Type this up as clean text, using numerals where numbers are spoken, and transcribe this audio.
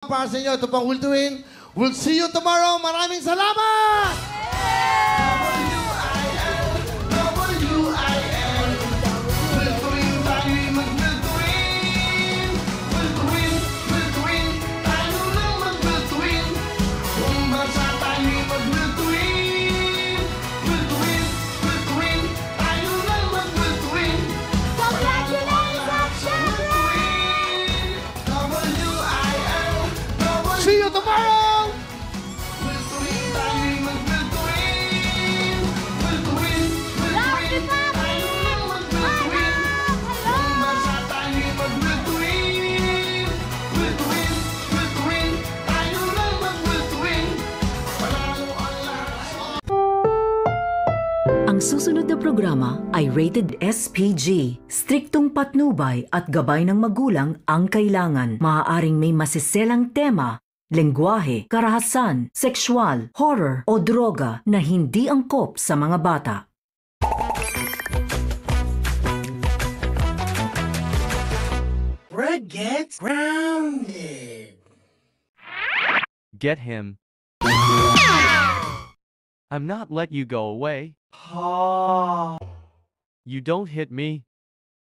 Para sa inyo, ito pang Will to Win. We'll see you tomorrow. Maraming salamat! See you tomorrow! Ang susunod na programa ay rated SPG. Striktong patnubay at gabay ng magulang ang kailangan. Maaaring may masiselang tema, lengguwahe, karahasan, sexual, horror o droga na hindi angkop sa mga bata. Fred gets grounded. Get him. I'm not let you go away. You don't hit me.